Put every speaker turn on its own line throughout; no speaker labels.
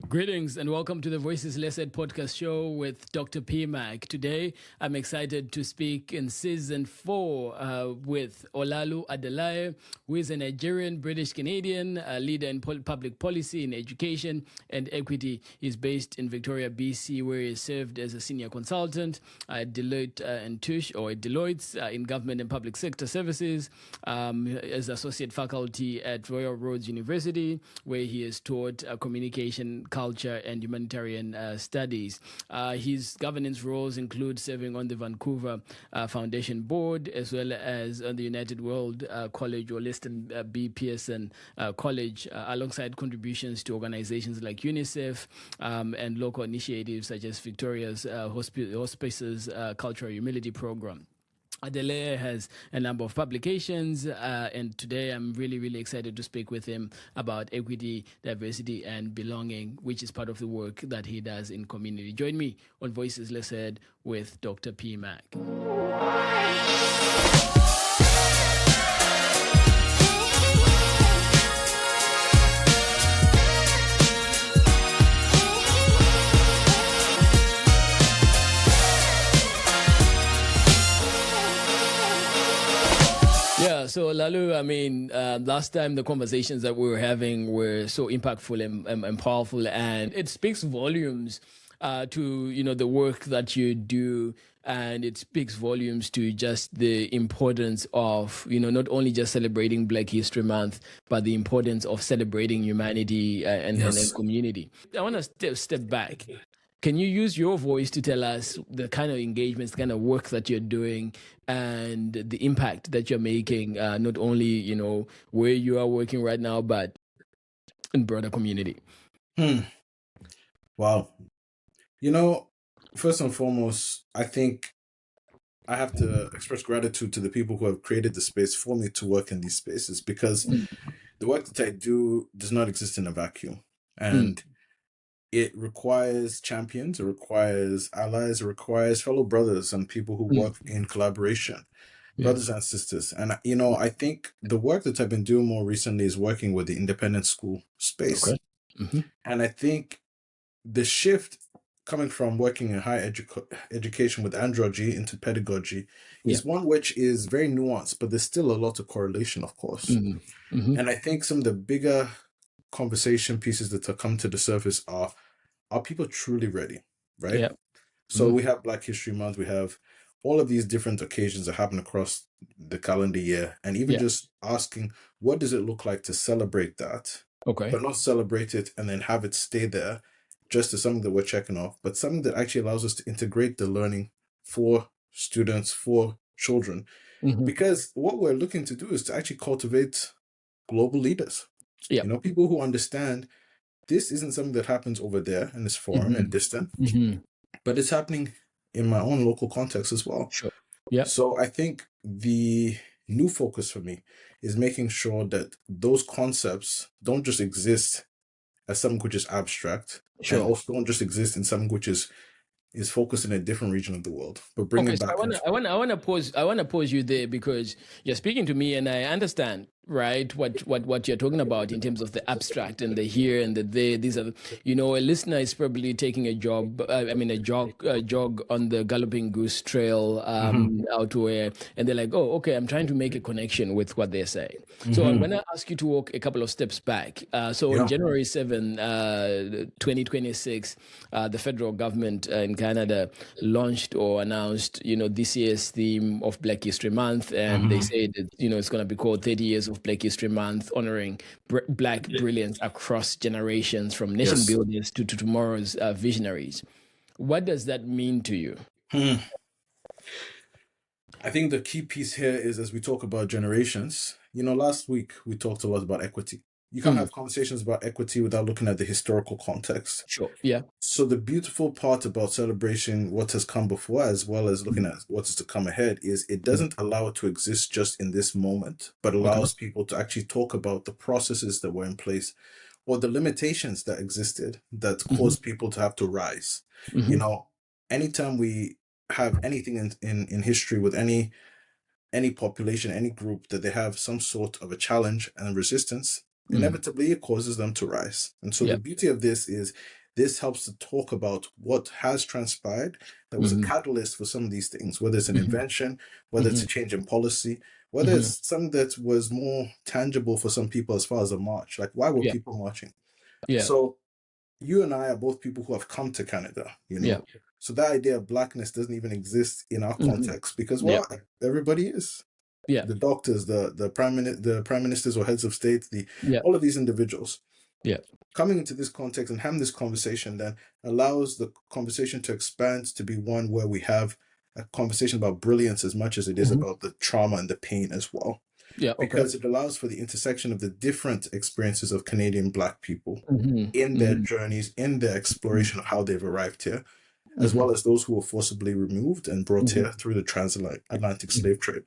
Greetings and welcome to the Voices Less Said podcast show with Dr. P. Mac. Today, I'm excited to speak in season 4 with Olaolu Adeleye, who is a Nigerian British Canadian leader in public policy in education and equity. He's based in Victoria, BC, where he served as a senior consultant at Deloitte and Touche, or at Deloitte's in government and public sector services, as associate faculty at Royal Roads University, where he has taught communication, culture, and humanitarian studies. His governance roles include serving on the Vancouver Foundation board, as well as on the United World College or Liston B. Pearson College, alongside contributions to organizations like UNICEF and local initiatives such as Victoria's Hospices Cultural Humility Program. Adeleye has a number of publications, and today I'm really excited to speak with him about equity, diversity, and belonging, which is part of the work that he does in community. Join me on Voices Less Said with Dr. P. Mac. Yeah, so Lalu, I mean, last time the conversations that we were having were so impactful and powerful, and it speaks volumes to the work that you do, and it speaks volumes to just the importance of not only just celebrating Black History Month, but the importance of celebrating humanity and community. I want to step back. Can you use your voice to tell us the kind of engagements, the kind of work that you're doing, and the impact that you're making, not only, where you are working right now, but in broader community?
Wow. First and foremost, I think I have to express gratitude to the people who have created the space for me to work in these spaces, because the work that I do does not exist in a vacuum. And it requires champions, it requires allies, it requires fellow brothers and people who work in collaboration, brothers and sisters. And, I think the work that I've been doing more recently is working with the independent school space.
Okay.
And I think the shift coming from working in higher education with andragogy into pedagogy is one which is very nuanced, but there's still a lot of correlation, of course. And I think some of the bigger conversation pieces that have come to the surface are people truly ready, right? So we have Black History Month, we have all of these different occasions that happen across the calendar year, and even just asking, what does it look like to celebrate that, but not celebrate it and then have it stay there just as something that we're checking off, but something that actually allows us to integrate the learning for students, for children, because what we're looking to do is to actually cultivate global leaders. People who understand this isn't something that happens over there and is foreign and distant, but it's happening in my own local context as well. So I think the new focus for me is making sure that those concepts don't just exist as something which is abstract, and also don't just exist in something which is focused in a different region of the world, but bring it back.
I want to pause you there, because you're speaking to me and I understand, right, what you're talking about in terms of the abstract and the here and the there. These are, a listener is probably taking a jog on the Galloping Goose Trail out where, and they're like, oh, okay, I'm trying to make a connection with what they're saying. So I'm going to ask you to walk a couple of steps back. On January 7, 2026, the federal government in Canada launched or announced, this year's theme of Black History Month, and they said that, it's going to be called 30 Years of Black History Month, honoring Black brilliance across generations, from nation builders to tomorrow's visionaries. What does that mean to you?
I think the key piece here is, as we talk about generations, last week we talked a lot about equity. You can't have conversations about equity without looking at the historical context. So the beautiful part about celebrating what has come before, as well as looking at what is to come ahead, is it doesn't allow it to exist just in this moment, but allows people to actually talk about the processes that were in place, or the limitations that existed that caused people to have to rise. Anytime we have anything in history with any population, any group, that they have some sort of a challenge and resistance, inevitably it causes them to rise. And so the beauty of this is this helps to talk about what has transpired that was a catalyst for some of these things, whether it's an invention, whether it's a change in policy, whether it's something that was more tangible for some people as far as a march. Like, why were people marching? So you and I are both people who have come to Canada, you know. So that idea of blackness doesn't even exist in our context because, well, everybody is. The doctors, the prime ministers or heads of state, all of these individuals. Coming into this context and having this conversation then allows the conversation to expand to be one where we have a conversation about brilliance as much as it is about the trauma and the pain as well. Because it allows for the intersection of the different experiences of Canadian Black people in their journeys, in their exploration of how they've arrived here, as well as those who were forcibly removed and brought here through the transatlantic slave trade.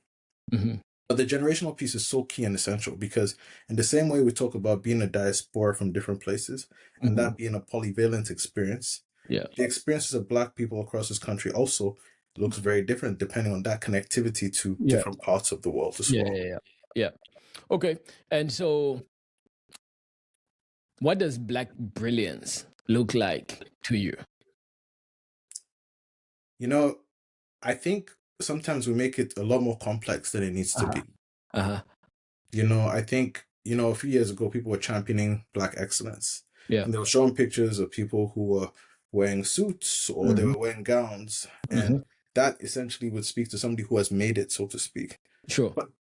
But the generational piece is so key and essential because in the same way we talk about being a diaspora from different places and that being a polyvalent experience, the experiences of Black people across this country also looks very different depending on that connectivity to different parts of the world as well.
Okay. And so what does Black brilliance look like to you?
You know, I think sometimes we make it a lot more complex than it needs to be. You know, I think, you know, a few years ago, people were championing Black excellence. And they were showing pictures of people who were wearing suits or they were wearing gowns. And that essentially would speak to somebody who has made it, so to speak.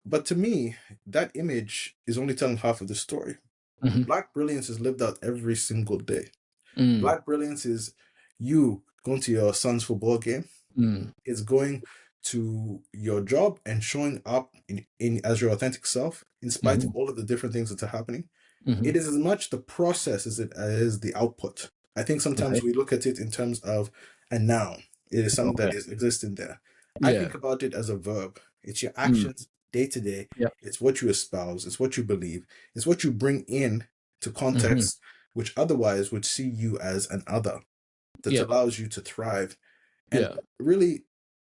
But to me, that image is only telling half of the story. Black brilliance is lived out every single day. Black brilliance is you going to your son's football game. It's going to your job and showing up in as your authentic self in spite of all of the different things that are happening. It is as much the process as it is the output. I think sometimes we look at it in terms of a noun. It is something that is existing there. I think about it as a verb. It's your actions day to day. It's what you espouse. It's what you believe. It's what you bring in to context, which otherwise would see you as an other that allows you to thrive. And really,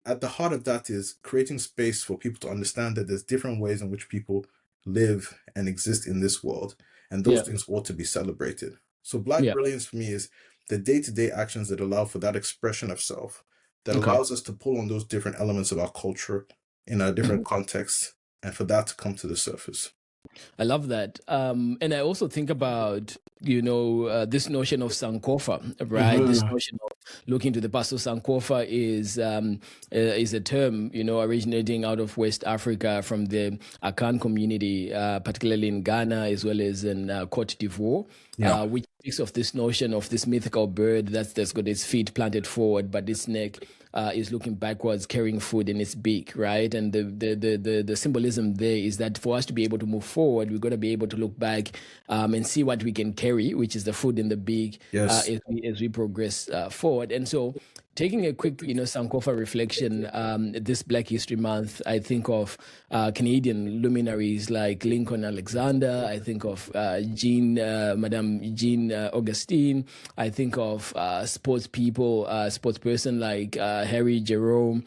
at the heart of that is creating space for people to understand that there's different ways in which people live and exist in this world. And those things ought to be celebrated. So Black brilliance for me is the day-to-day actions that allow for that expression of self, that allows us to pull on those different elements of our culture in our different contexts, and for that to come to the surface.
I love that. And I also think about, this notion of Sankofa, right? This notion of looking to the past. So Sankofa is a term, originating out of West Africa from the Akan community, particularly in Ghana as well as in Côte d'Ivoire, which speaks of this notion of this mythical bird that's got its feet planted forward, but its neck is looking backwards, carrying food in its beak, right? And the symbolism there is that for us to be able to move forward, we've got to be able to look back and see what we can carry, which is the food in the beak, as we progress forward. And so taking a quick, Sankofa reflection, this Black History Month, I think of Canadian luminaries like Lincoln Alexander. I think of Madame Jean Augustine. I think of sports person like Harry Jerome.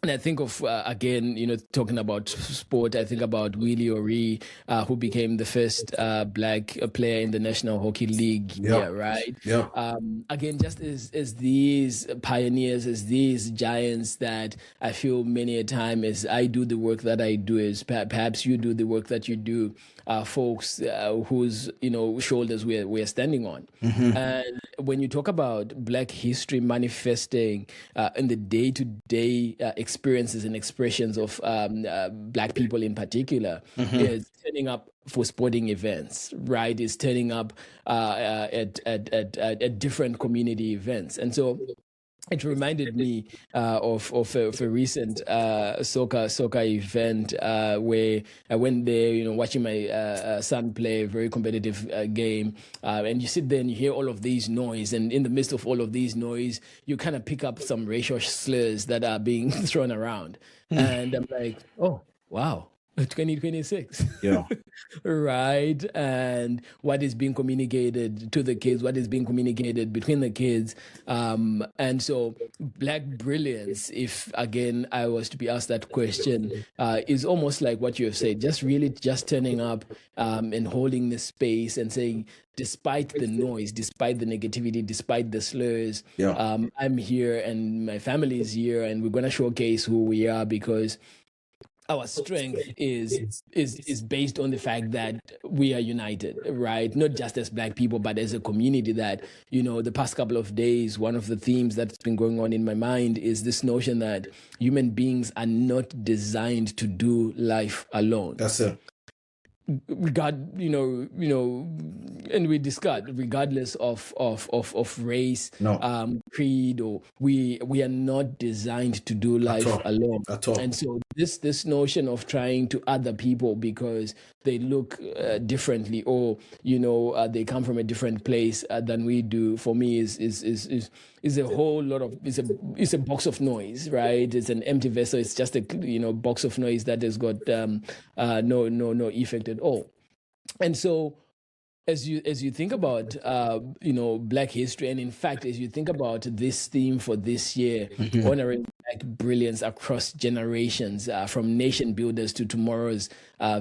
And I think of, again, talking about sport, I think about Willie O'Ree, who became the first Black player in the National Hockey League here, right? Again, just as these pioneers, as these giants that I feel many a time as I do the work that I do, as perhaps you do the work that you do, folks whose, shoulders we're standing on. And when you talk about Black history manifesting in the day-to-day experiences and expressions of Black people in particular, is turning up for sporting events, right? Is turning up at different community events. And so it reminded me of a recent soccer event where I went there, watching my son play a very competitive game. And you sit there and you hear all of these noise. And in the midst of all of these noise, you kind of pick up some racial slurs that are being thrown around. And I'm like, oh, wow. 2026.
Yeah.
Right. And what is being communicated to the kids, what is being communicated between the kids. And so Black brilliance, if again I was to be asked that question, is almost like what you have said, just really just turning up and holding the space and saying, despite the noise, despite the negativity, despite the slurs,
Yeah.
I'm here and my family is here and we're going to showcase who we are, because our strength is based on the fact that we are united, right? Not just as Black people, but as a community. That, the past couple of days, one of the themes that's been going on in my mind is this notion that human beings are not designed to do life alone.
That's it.
And we discussed, regardless of race,
No.
creed, or we are not designed to do life alone.
At all.
And so this notion of trying to other people because they look differently, or they come from a different place than we do, for me is a whole lot of it's a box of noise, right? It's an empty vessel. It's just a box of noise that has got no effect at all. And so as you think about Black history, and in fact as you think about this theme for this year, honoring Black brilliance across generations, from nation builders to tomorrow's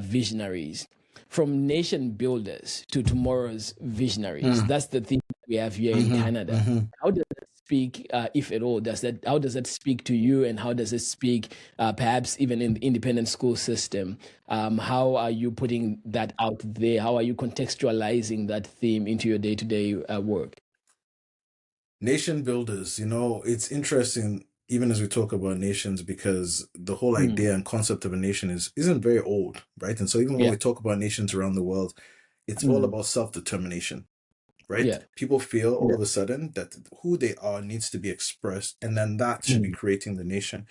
visionaries, from nation builders to tomorrow's visionaries, that's the theme we have here in Canada. How does that speak, if at all? How does that speak to you, and how does it speak perhaps even in the independent school system? How are you putting that out there? How are you contextualizing that theme into your day-to-day work?
Nation builders, it's interesting, even as we talk about nations, because the whole idea and concept of a nation isn't very old, right? And so even when we talk about nations around the world, it's all about self-determination, right?
Yeah.
People feel all of a sudden that who they are needs to be expressed, and then that should be creating the nation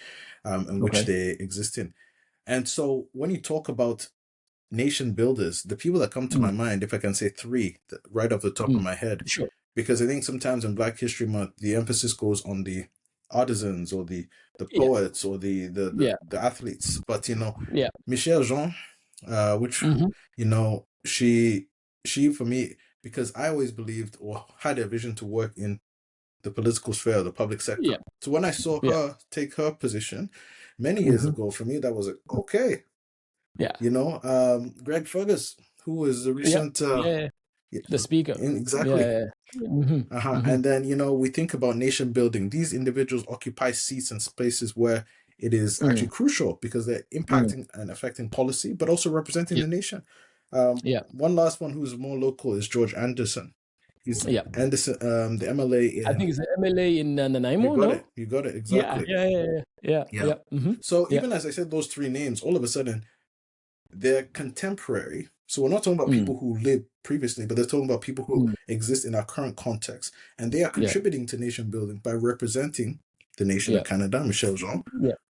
in which they exist in. And so when you talk about nation builders, the people that come to my mind, if I can say three right off the top of my head,
Sure.
because I think sometimes in Black History Month, the emphasis goes on the artisans or the poets or the athletes. But, Michelle Jean, which, she for me, because I always believed or had a vision to work in the political sphere, the public sector.
Yeah.
So when I saw her take her position many years ago, for me, that was like, okay.
Yeah.
Greg Fergus, who is the recent...
the speaker.
Exactly. And then, we think about nation building. These individuals occupy seats and spaces where it is actually crucial because they're impacting and affecting policy, but also representing the nation. One last one who's more local is George Anderson. He's Anderson, the MLA in...
I think it's the MLA in Nanaimo,
You got it, exactly.
Yeah.
So even as I said those three names, all of a sudden, they're contemporary. So we're not talking about people who lived previously, but they're talking about people who exist in our current context. And they are contributing to nation building by representing the nation of Canada, Michelle Jean,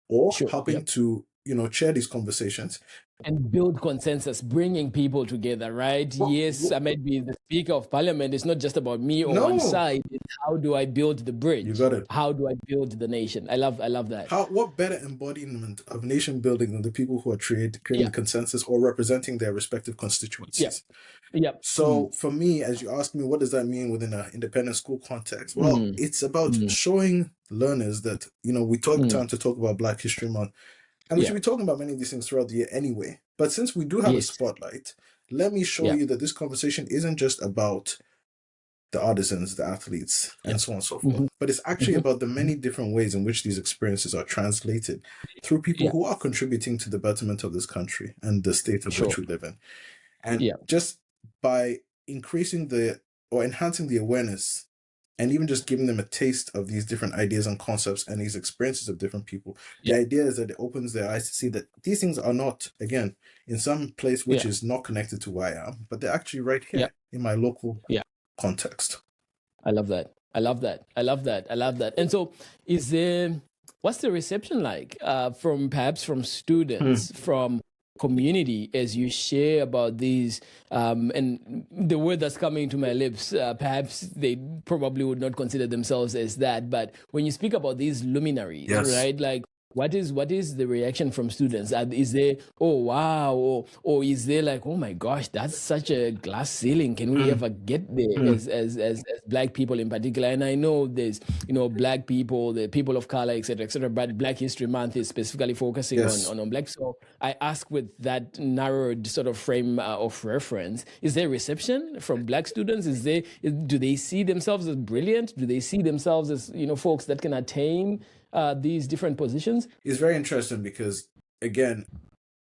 or helping to, chair these conversations.
And build consensus, bringing people together, right? Well, yes, I might be the Speaker of Parliament. It's not just about me or one side. It's how do I build the bridge?
You got it.
How do I build the nation? I love that.
What better embodiment of nation building than the people who are creating consensus or representing their respective constituencies? So for me, as you ask me, what does that mean within an independent school context? Well, it's about showing learners that, we took time to talk about Black History Month. And we should be talking about many of these things throughout the year anyway. But since we do have a spotlight, let me show you that this conversation isn't just about the artisans, the athletes, and so on and so forth. But it's actually about the many different ways in which these experiences are translated through people who are contributing to the betterment of this country and the state of which we live in. And just by increasing or enhancing the awareness and even just giving them a taste of these different ideas and concepts and these experiences of different people. The idea is that it opens their eyes to see that these things are not, again, in some place which is not connected to who I am, but they're actually right here in my local context.
I love that. And so what's the reception like from students, from community, as you share about these and the word that's coming to my lips, perhaps they probably would not consider themselves as that, but when you speak about these luminaries, right, like what is the reaction from students? Is there, oh wow, or is there like, oh my gosh, that's such a glass ceiling? Can we ever get there as Black people in particular? And I know there's, Black people, the people of color, etc., but Black History Month is specifically focusing
Yes.
on Black. So I ask with that narrowed sort of frame of reference: is there reception from Black students? Do they see themselves as brilliant? Do they see themselves as folks that can attain these different positions?
It's very interesting because, again,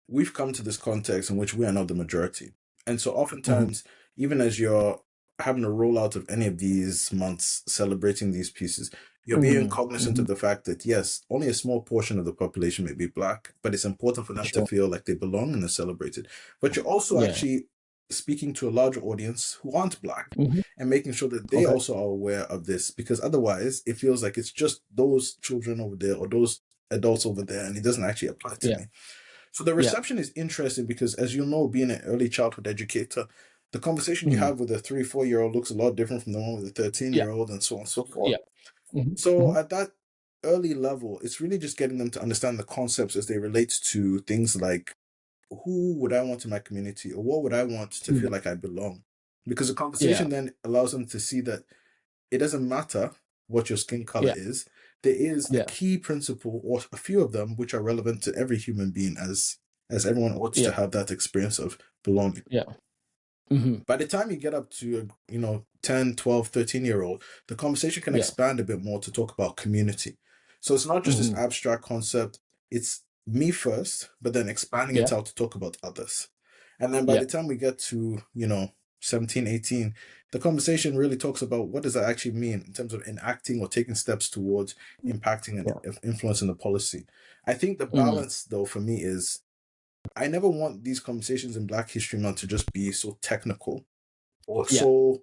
we've come to this context in which we are not the majority. And so oftentimes, even as you're having a rollout of any of these months celebrating these pieces, you're being cognizant of the fact that, yes, only a small portion of the population may be Black, but it's important for them to feel like they belong and are celebrated. But you're also actually speaking to a larger audience who aren't Black and making sure that they also are aware of this, because otherwise it feels like it's just those children over there or those adults over there, and it doesn't actually apply to me. So the reception is interesting because, as you know, being an early childhood educator, the conversation you have with a 3-4-year-old looks a lot different from the one with a 13-year-old and so on and so forth. So at that early level, it's really just getting them to understand the concepts as they relate to things like, who would I want in my community, or what would I want to feel like I belong? Because the conversation then allows them to see that it doesn't matter what your skin color is. There is a key principle, or a few of them, which are relevant to every human being, as everyone ought to have that experience of belonging. By the time you get up to 10, 12, 13-year-old, the conversation can expand a bit more to talk about community. So it's not just this abstract concept. It's me first, but then expanding it out to talk about others. And then by the time we get to 17, 18, the conversation really talks about what does that actually mean in terms of enacting or taking steps towards impacting and influencing the policy. I think the balance, though, for me is, I never want these conversations in Black History Month to just be so technical or so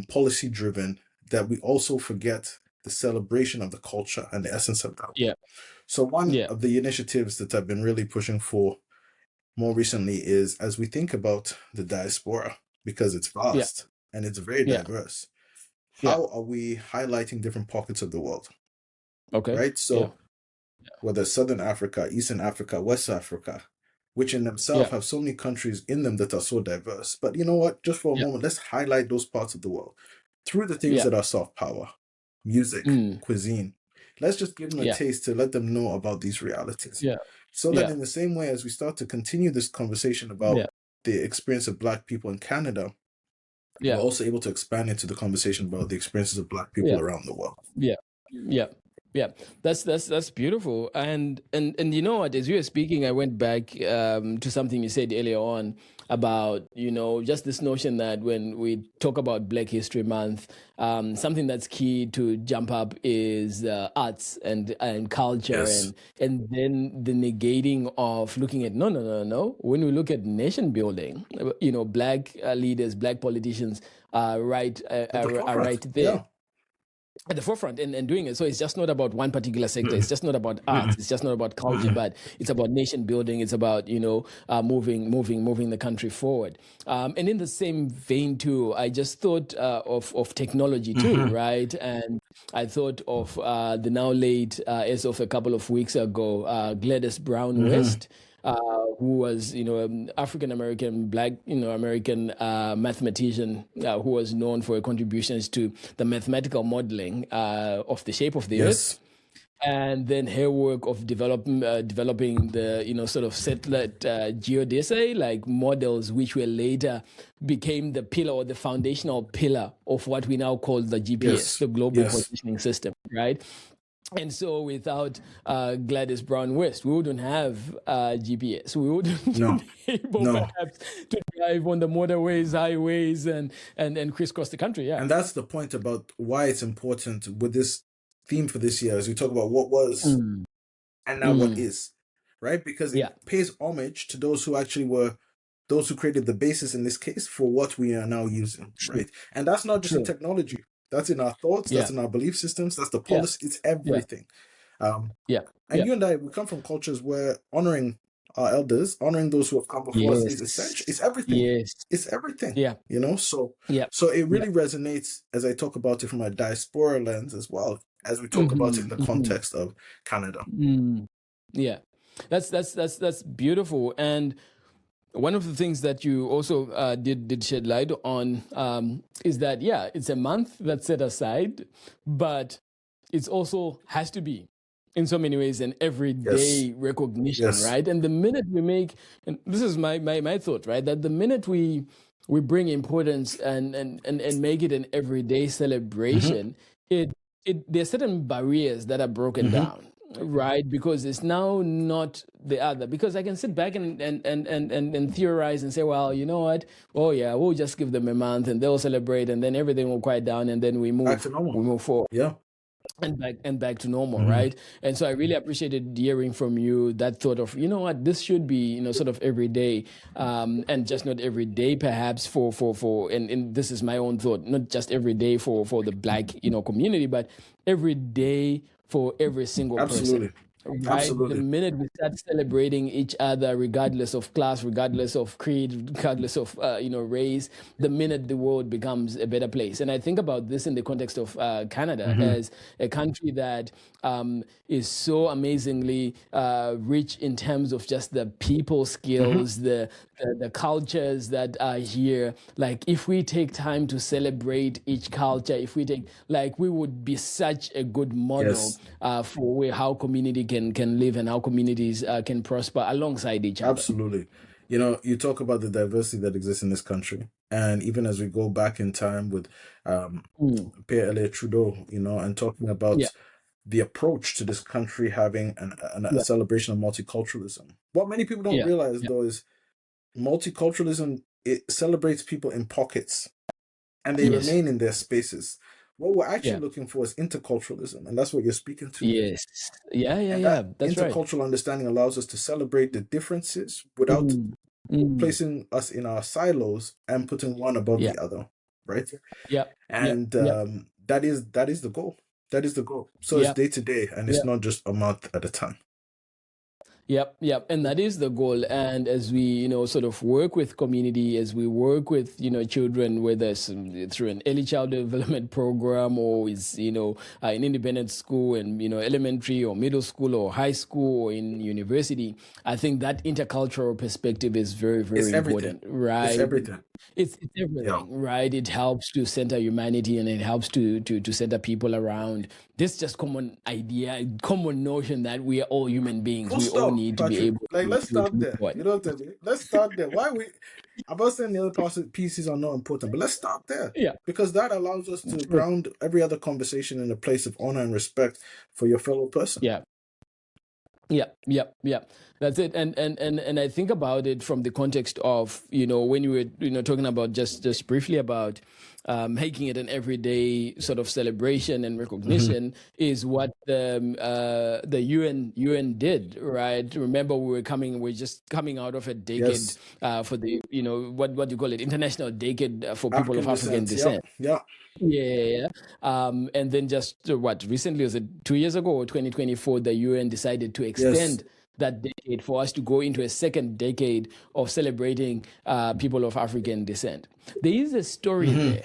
policy driven that we also forget the celebration of the culture and the essence of that. So one of the initiatives that I've been really pushing for more recently is, as we think about the diaspora, because it's vast and it's very diverse, how are we highlighting different pockets of the world? Right? So whether Southern Africa, Eastern Africa, West Africa, which in themselves have so many countries in them that are so diverse. But you know what? Just for a moment, let's highlight those parts of the world through the things that are soft power, music, cuisine. Let's just give them a taste to let them know about these realities. So that in the same way as we start to continue this conversation about the experience of Black people in Canada, we're also able to expand into the conversation about the experiences of Black people around the world.
That's beautiful. And you know what, as you were speaking, I went back to something you said earlier on about just this notion that when we talk about Black History Month, something that's key to jump up is arts and culture, and then the negating of looking at no. When we look at nation building, Black leaders, Black politicians are right there. At the forefront and doing it. So it's just not about one particular sector. It's just not about arts. It's just not about culture, but it's about nation building. It's about, moving the country forward. And in the same vein too, I just thought of technology too, right? And I thought of the now late, as of a couple of weeks ago, Gladys Brown West, who was, African-American, Black, American mathematician who was known for her contributions to the mathematical modeling of the shape of the Earth. And then her work of developing the, sort of satellite geodesy, like models, which were later became the pillar or the foundational pillar of what we now call the GPS, the Global Positioning System, right? And so without Gladys Brown West, we wouldn't have GPS. We wouldn't be able perhaps to drive on the motorways, highways, and crisscross the country.
And that's the point about why it's important with this theme for this year, as we talk about what was and now what is, right? Because it pays homage to those who actually were those who created the basis in this case for what we are now using, right? And that's not just in technology. That's in our thoughts. That's in our belief systems. That's the policy. It's everything. And you and I, we come from cultures where honoring our elders, honoring those who have come before us is
Yes.
essential. It's everything.
Yes.
It's everything.
Yeah.
So
Yeah.
it really resonates as I talk about it from a diaspora lens as well as we talk about it in the context of Canada.
Yeah, that's beautiful. And one of the things that you also did shed light on is that it's a month that's set aside, but it's also has to be in so many ways an everyday recognition, right? And the minute we make, and this is my thought, right, that the minute we bring importance and make it an everyday celebration, there's certain barriers that are broken down, right? Because it's now not the other. Because I can sit back and theorize and say, well, you know what? Oh yeah, we'll just give them a month and they'll celebrate, and then everything will quiet down, and then we move forward.
Yeah.
And back to normal, right? And so I really appreciated hearing from you that thought of, you know what, this should be, sort of every day, and just not every day, perhaps for and this is my own thought, not just every day for the Black, community, but every day for every single person. Right?
Absolutely.
The minute we start celebrating each other, regardless of class, regardless of creed, regardless of race, the minute the world becomes a better place. And I think about this in the context of Canada as a country that is so amazingly rich in terms of just the people skills, the cultures that are here. Like, if we take time to celebrate each culture, if we take, we would be such a good model for how community can live and how communities can prosper alongside each other.
Absolutely. You talk about the diversity that exists in this country, and even as we go back in time with Pierre Trudeau, and talking about the approach to this country having a celebration of multiculturalism. What many people don't realize, though, is multiculturalism, it celebrates people in pockets, and they remain in their spaces. What we're actually looking for is interculturalism, and that's what you're speaking to.
Yes. That's
intercultural understanding allows us to celebrate the differences without placing us in our silos and putting one above the other, right? And that is the goal. That is the goal. So it's day to day, and it's not just a month at a time.
Yep. And that is the goal. And as we, sort of work with community, as we work with, children, whether it's through an early child development program or is, an independent school and, elementary or middle school or high school or in university, I think that intercultural perspective is very, very important, right?
It's everything.
It's everything, right? It helps to center humanity, and it helps to center people around this just common idea, common notion that we are all human beings. We all need to be able to.
Let's start there. You know what I mean? Let's start there. I'm not saying the other pieces are not important, but let's start there.
Yeah.
Because that allows us to ground every other conversation in a place of honor and respect for your fellow person.
Yeah. That's it. And I think about it from the context of, when you were, talking about just briefly about making it an everyday sort of celebration and recognition is what the UN did, right? Remember, we're just coming out of a decade for the, what do you call it? International Decade for People of African Descent. Yeah. And then just recently, was it 2 years ago or 2024, the UN decided to extend that decade for us to go into a second decade of celebrating people of African descent. There is a story there.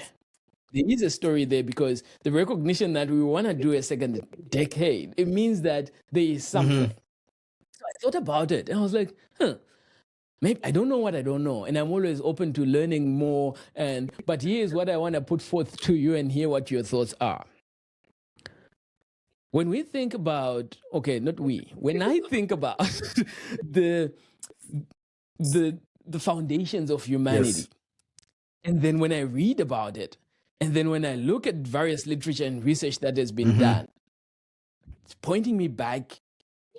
There is a story there because the recognition that we want to do a second decade, it means that there is something. So I thought about it and I was like, maybe I don't know what I don't know, and I'm always open to learning more. But here's what I want to put forth to you and hear what your thoughts are. When we think about, when I think about the foundations of humanity, and then when I read about it, and then when I look at various literature and research that has been done, it's pointing me back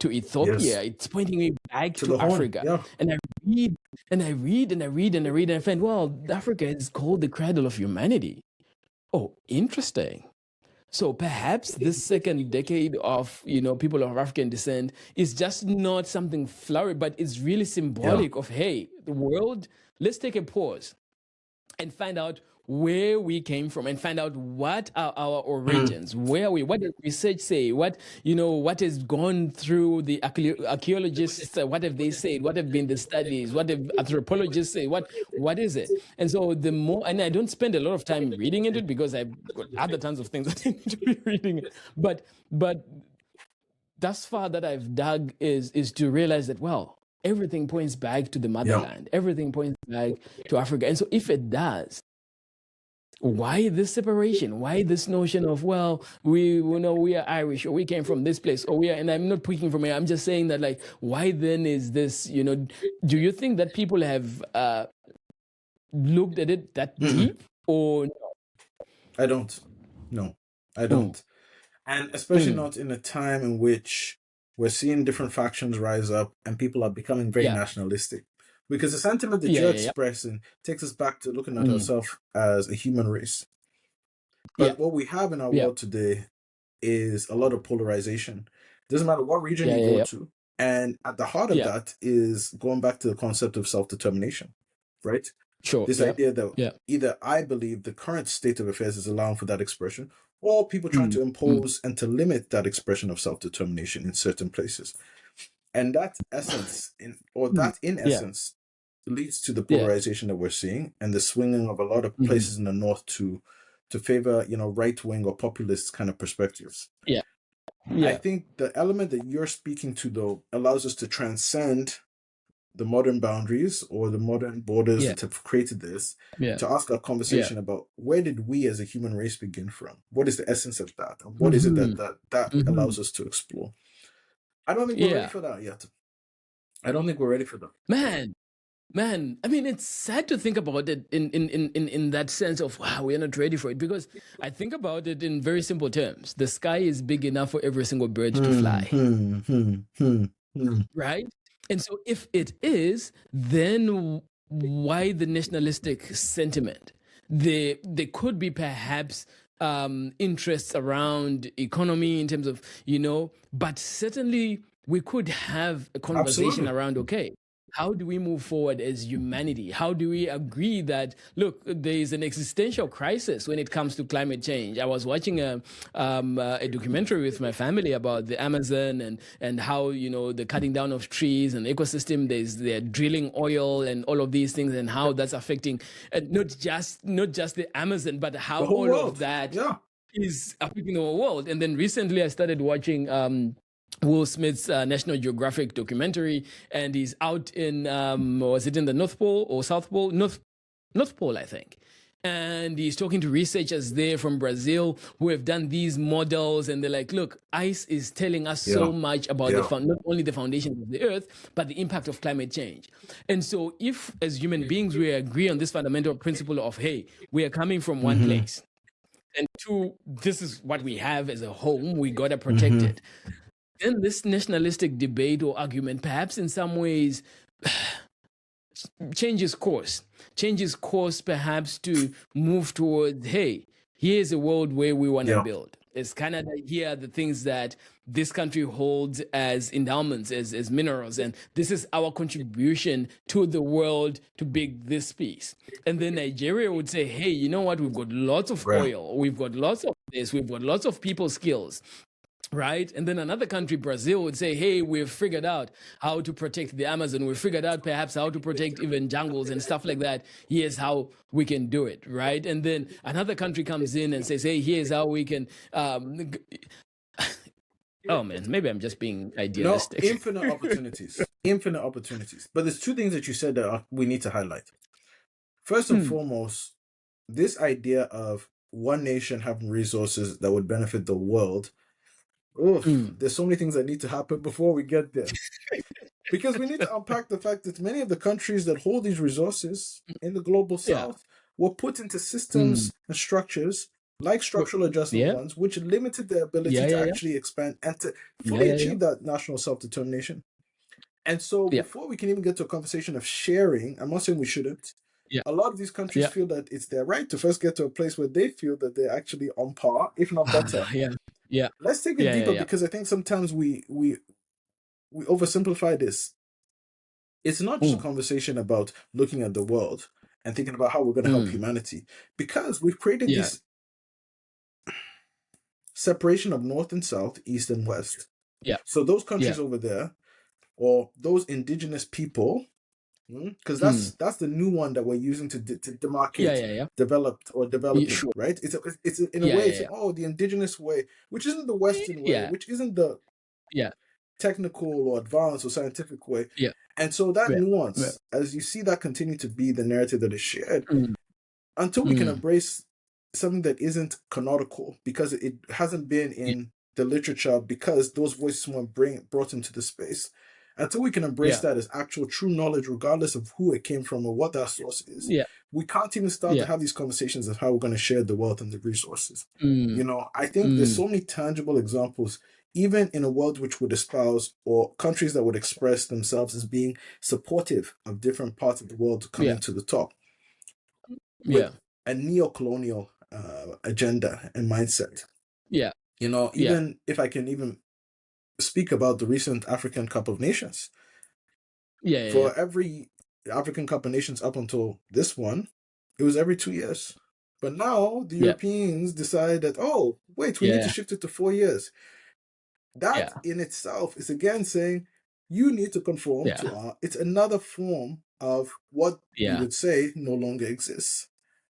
to Ethiopia. It's pointing me back to Africa. And I read and I read and I read and I read and I find, well, Africa is called the cradle of humanity. Oh, interesting. So perhaps this second decade of, people of African descent is just not something flowery, but it's really symbolic of, hey, the world, let's take a pause and find out where we came from and find out what are our origins, where we, what does research say, what, what has gone through the archaeologists, what have they said, what have been the studies, what have anthropologists say, what is it? And so the more, and I don't spend a lot of time reading into it because I've got other tons of things I need to be reading, but thus far that I've dug is to realize that, well, everything points back to the motherland. Everything points back to Africa. And so if it does, why this separation? Why this notion of, well, we are Irish, or we came from this place, or we are, and I'm not picking from here. I'm just saying that, like, why then is this, do you think that people have looked at it that deep, or no?
I don't. No, I don't. And especially not in a time in which we're seeing different factions rise up and people are becoming very nationalistic. Because the sentiment that you're expressing takes us back to looking at ourselves as a human race. But what we have in our world today is a lot of polarization. Doesn't matter what region you go to. And at the heart of that is going back to the concept of self-determination, right?
Sure.
This idea that either I believe the current state of affairs is allowing for that expression, or people trying to impose and to limit that expression of self-determination in certain places. And that essence, in essence, leads to the polarization that we're seeing and the swinging of a lot of places in the north to favor, right-wing or populist kind of perspectives. I think the element that you're speaking to, though, allows us to transcend the modern boundaries or the modern borders that have created this, to ask a conversation about where did we as a human race begin from? What is the essence of that? And what is it that allows us to explore? I don't think we're ready for that yet. I don't think we're ready for that.
Man, I mean, it's sad to think about it in that sense of, wow, we're not ready for it, because I think about it in very simple terms. The sky is big enough for every single bird to fly. Right? And so if it is, then why the nationalistic sentiment? There could be perhaps interests around economy in terms of, but certainly we could have a conversation around, okay, how do we move forward as humanity? How do we agree that, look, there is an existential crisis when it comes to climate change? I was watching a documentary with my family about the Amazon and how, the cutting down of trees and ecosystem, they're drilling oil and all of these things, and how that's affecting not just the Amazon, but how all of that is affecting the whole world. And then recently I started watching Will Smith's National Geographic documentary, and he's out in, was it in the North Pole or South Pole? North Pole, I think. And he's talking to researchers there from Brazil who have done these models, and they're like, look, ice is telling us so much about not only the foundation of the earth, but the impact of climate change. And so if, as human beings, we agree on this fundamental principle of, hey, we are coming from one place, and two, this is what we have as a home, we got to protect it. Then this nationalistic debate or argument, perhaps in some ways, changes course perhaps to move towards, hey, here's a world where we want to build. As Canada, here are the things that this country holds as endowments, as minerals, and this is our contribution to the world to build this piece. And then Nigeria would say, hey, you know what, we've got lots of oil, we've got lots of this, we've got lots of people skills. Right? And then another country, Brazil, would say, hey, we've figured out how to protect the Amazon. We've figured out perhaps how to protect even jungles and stuff like that. Here's how we can do it. Right? And then another country comes in and says, hey, here's how we can... oh, man, maybe I'm just being idealistic.
No, infinite opportunities. Infinite opportunities. But there's two things that you said that we need to highlight. First and foremost, this idea of one nation having resources that would benefit the world. There's so many things that need to happen before we get there. Because we need to unpack the fact that many of the countries that hold these resources in the global south were put into systems and structures like structural adjustment ones, which limited their ability to actually expand and to fully achieve that national self-determination. And so before we can even get to a conversation of sharing, I'm not saying we shouldn't, a lot of these countries feel that it's their right to first get to a place where they feel that they're actually on par, if not better. Let's take it deeper because I think sometimes we oversimplify this. It's not just a conversation about looking at the world and thinking about how we're going to help humanity, because we've created this separation of North and South, East and West. So those countries over there, or those indigenous people, because that's the new one that we're using to demarcate developed or developing, right? It's in a way, it's oh, the indigenous way, which isn't the Western way, which isn't the technical or advanced or scientific way. And so that nuance, as you see that continue to be the narrative that is shared, until we can embrace something that isn't canonical, because it hasn't been in the literature, because those voices weren't brought into the space, until we can embrace that as actual true knowledge, regardless of who it came from or what that source is, we can't even start to have these conversations of how we're going to share the wealth and the resources. You know, I think there's so many tangible examples, even in a world which would espouse, or countries that would express themselves as being supportive of different parts of the world coming to the top, with a neo-colonial agenda and mindset. You know, even if I can even speak about the recent African Cup of Nations. For every African Cup of Nations up until this one, it was every 2 years. But now the Europeans decide that, oh, wait, we need to shift it to 4 years. That in itself is again saying you need to conform to our, it's another form of what we would say no longer exists.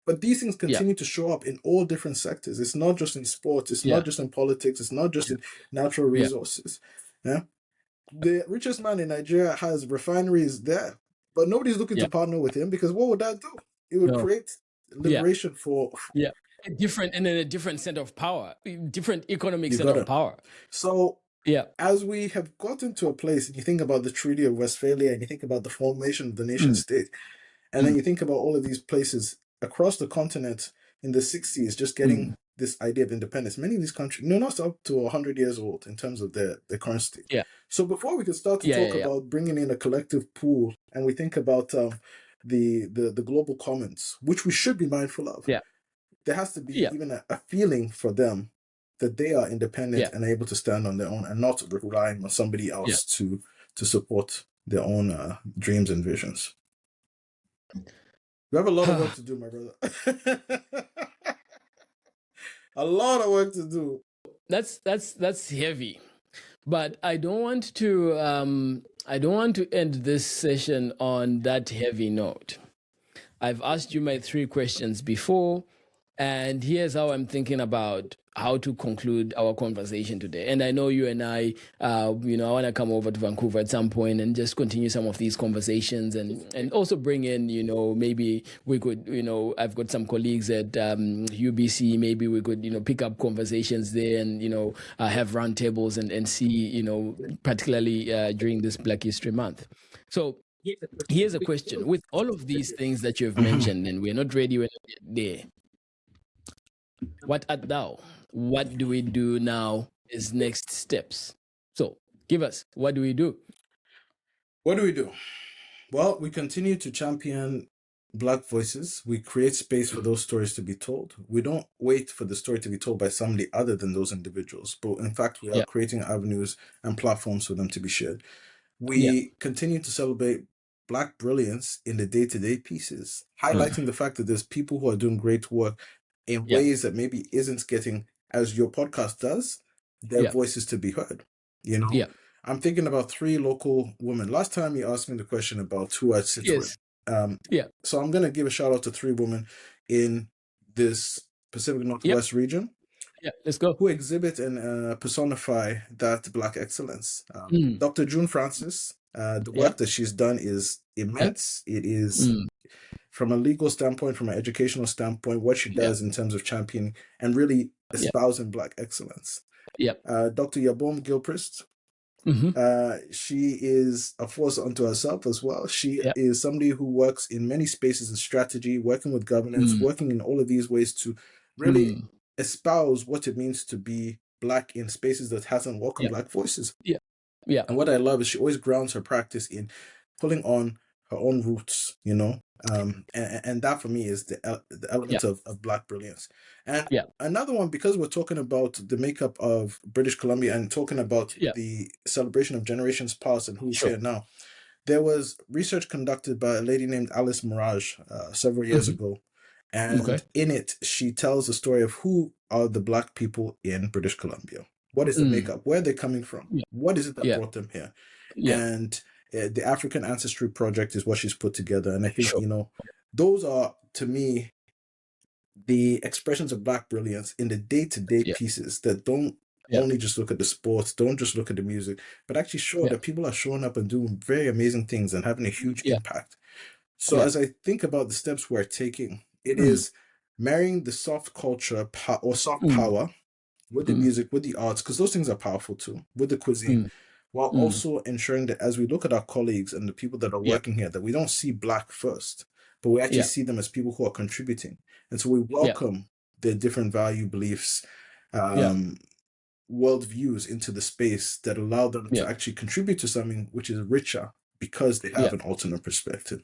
But these things continue to show up in all different sectors. It's not just in sports. It's not just in politics. It's not just in natural resources. The richest man in Nigeria has refineries there, but nobody's looking to partner with him, because what would that do? It would create liberation for
a different set of power, different economic set of power.
So as we have gotten to a place, and you think about the Treaty of Westphalia, and you think about the formation of the nation state, and then you think about all of these places across the continent in the 60s just getting this idea of independence. Many of these countries, not up to 100 years old in terms of their current state. So before we can start to talk about bringing in a collective pool, and we think about the global commons, which we should be mindful of, there has to be even a feeling for them that they are independent and able to stand on their own, and not relying on somebody else to support their own dreams and visions. We have a lot of work to do, my brother. A lot of work to do.
That's heavy, but I don't want to end this session on that heavy note. I've asked you my 3 questions before, and here's how I'm thinking about how to conclude our conversation today. And I know you and I want to come over to Vancouver at some point and just continue some of these conversations, and also bring in, maybe we could, I've got some colleagues at UBC, maybe we could, pick up conversations there and, have roundtables and see, particularly during this Black History Month. So here's a question. With all of these things that you've mentioned, and we're not ready, we're not yet there, what art thou? What do we do now as next steps? So give us, what do we do?
What do we do? Well, we continue to champion Black voices. We create space for those stories to be told. We don't wait for the story to be told by somebody other than those individuals, but in fact, we are creating avenues and platforms for them to be shared. We continue to celebrate Black brilliance in the day-to-day pieces, highlighting the fact that there's people who are doing great work in ways that maybe isn't getting, as your podcast does, their voices to be heard. I'm thinking about 3 local women. Last time you asked me the question about who I'd sit with. So I'm going to give a shout out to 3 women in this Pacific Northwest region.
Let's go.
Who exhibit and personify that Black excellence. Dr. June Francis, the work that she's done is immense. It is, from a legal standpoint, from an educational standpoint, what she does in terms of championing and really espousing Black excellence. Dr. Yabom Gilchrist, she is a force unto herself as well. She is somebody who works in many spaces of strategy, working with governance, working in all of these ways to really espouse what it means to be Black in spaces that hasn't welcomed Black voices. And what I love is she always grounds her practice in pulling on her own roots, and that for me is the element of Black brilliance. And another one, because we're talking about the makeup of British Columbia and talking about the celebration of generations past and who's here now, There was research conducted by a lady named Alice Mirage several years ago. And in it, she tells the story of who are the Black people in British Columbia. What is the makeup? Where are they coming from?
Yeah.
What is it that
Yeah.
brought them here?
Yeah.
And the African Ancestry Project is what she's put together. And I think,
Sure.
you know, those are, to me, the expressions of Black brilliance in the day-to-day pieces that don't only just look at the sports, don't just look at the music, but actually show that people are showing up and doing very amazing things and having a huge impact. So as I think about the steps we're taking, it is marrying the soft culture or soft power with the music, with the arts, because those things are powerful too, with the cuisine, while also ensuring that as we look at our colleagues and the people that are working here, that we don't see Black first, but we actually see them as people who are contributing. And so we welcome their different value beliefs, worldviews into the space that allow them to actually contribute to something which is richer because they have an alternate perspective.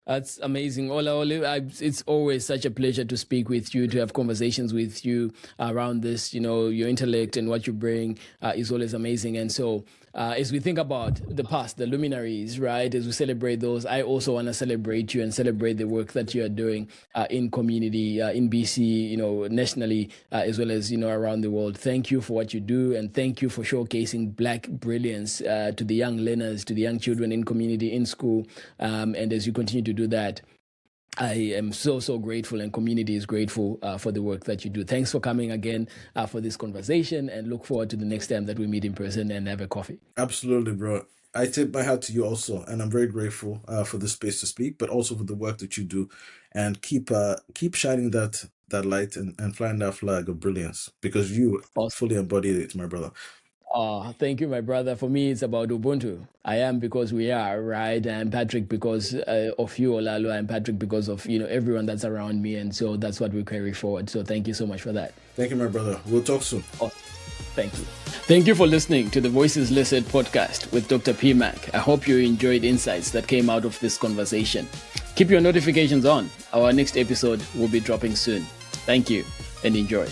That's amazing. Olaolu, it's always such a pleasure to speak with you, to have conversations with you around this. You know, your intellect and what you bring is always amazing. And so as we think about the past, the luminaries, right, as we celebrate those, I also want to celebrate you and celebrate the work that you are doing in community, in BC, you know, nationally, as well as, you know, around the world. Thank you for what you do. And thank you for showcasing Black brilliance to the young learners, to the young children in community, in school. And as you continue to do that, I am so grateful, and community is grateful for the work that you do. Thanks for coming again for this conversation, and look forward to the next time that we meet in person and have a coffee.
Absolutely, bro. I tip my hat to you also, and I'm very grateful for the space to speak, but also for the work that you do, and keep shining that light and flying that flag of brilliance, because you fully embody it, my brother.
Thank you, my brother. For me, it's about Ubuntu. I am because we are, right? I'm Patrick because of you, Olaolu. I'm Patrick because of, you know, everyone that's around me. And so that's what we carry forward. So thank you so much for that.
Thank you, my brother. We'll talk soon.
Thank you. Thank you for listening to the Voices Listed podcast with Dr. P. Mac. I hope you enjoyed insights that came out of this conversation. Keep your notifications on. Our next episode will be dropping soon. Thank you and enjoy.